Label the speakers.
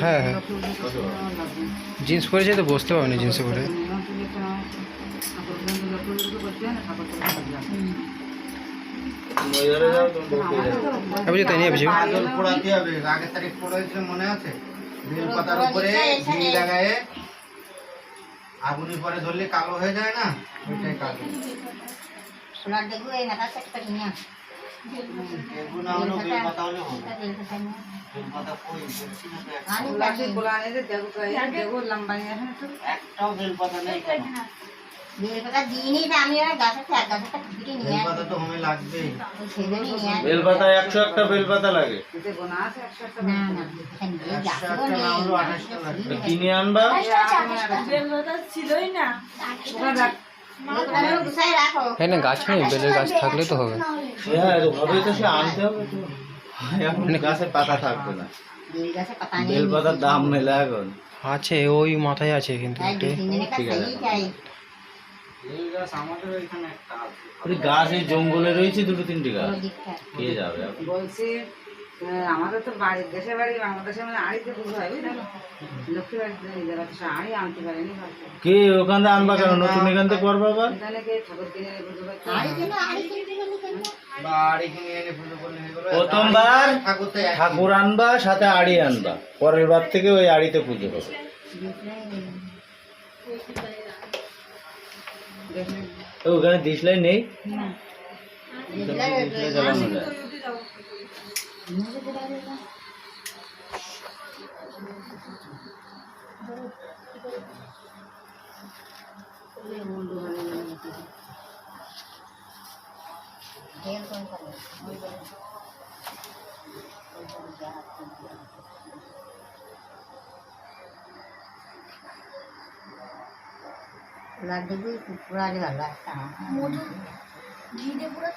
Speaker 1: হ্যাঁ হ্যাঁ জিন্স পরেছে তো বসতে পারবেন জিন্সে পরে। তাই নিয়ে বুঝি
Speaker 2: পোড়াতে হবে, আগের তারিখ পড়েছিল মনে আছে? বেলপাতার উপরে ঘি লাগায়ে আগুনের পরে ধরলে কালো হয়ে যায় না, ওইটাই কালো।
Speaker 3: সোনার দেখো এই মাথা সেট করি না।
Speaker 2: এগুলো না হলো বেলপাতা হলে হবে। বেলপাতা কই দেখছি না তো
Speaker 3: আমি
Speaker 4: লাঠি গোলানে যে দেখো লম্বা নিয়ে আসেন তো।
Speaker 2: একটাও বেলপাতা নেই কেন?
Speaker 3: বেলপাতা দিইনি তা আমি আর গাছে এক গাছে কেটে নিয়ে
Speaker 2: বেলপাতা তো হমে লাগবেই।
Speaker 3: সেদিনই নিয়ে আসি।
Speaker 5: বেলপাতা 101টা বেলপাতা লাগে।
Speaker 4: এতে গোনা আছে 100টা।
Speaker 3: না না এখানে যে গাছও
Speaker 2: 100টা না হলো
Speaker 3: নেই
Speaker 2: 28টা লাগবে।
Speaker 5: কিনে আনবা।
Speaker 4: বেলপাতা ছিলই না। ওটা
Speaker 3: বেলপাতা গুছাই রাখো।
Speaker 1: এখানে গাছ নেই, বেলের গাছ থাকলে তো হবে।
Speaker 5: হ্যাঁ হবে তো, সে আনতে হবে তো। এখন গাছে পাতা থাকবে না।
Speaker 3: বেল গাছে পাতা নেই।
Speaker 5: বেলপাতার দাম মেলে এখন।
Speaker 1: আছে ওই মাথায় আছে কিন্তু
Speaker 3: তাই দুই তিন দিনের কাছে চাই।
Speaker 2: এই গাছ আমাদের এখানে একটা আছে।
Speaker 5: ওই গাছ এই জঙ্গলে রয়েছে দুটো তিনটে গাছ।
Speaker 3: পুরো দিকটা।
Speaker 5: কে যাবে এখন?
Speaker 4: বলছি আমাদের তো বাড়ি দেশের বাড়ি বাংলাদেশে মানে আড়িতে পুজো হয় বুঝলে, লক্ষ্মী বাড়িতে এই জায়গাতে সে আড়ি আনতে পারেনি ভাবছে।
Speaker 5: কে ওখান থেকে আনবা কেন? নতুন এখান থেকে করবা আবার?
Speaker 4: এখানে কে ঠাকুর কিনে পুজো করতে
Speaker 3: আড়ি কিনে গেলি কেন?
Speaker 2: বাড়ি কিনে এনে পুজো করলে হয়ে গেল।
Speaker 5: প্রথমবার
Speaker 2: ঠাকুর তো এক।
Speaker 5: ঠাকুর আনবা, সাথে আড়ি আনবা। পরের বার থেকে ওই আড়িতে পুজো হবে। তো ওখানে দিশলাই নেই, দিশলাই জ্বালানো যায়।
Speaker 3: লাড্ডু দিয়ে পুরা ভালো একটা ঘি দিয়ে পুরো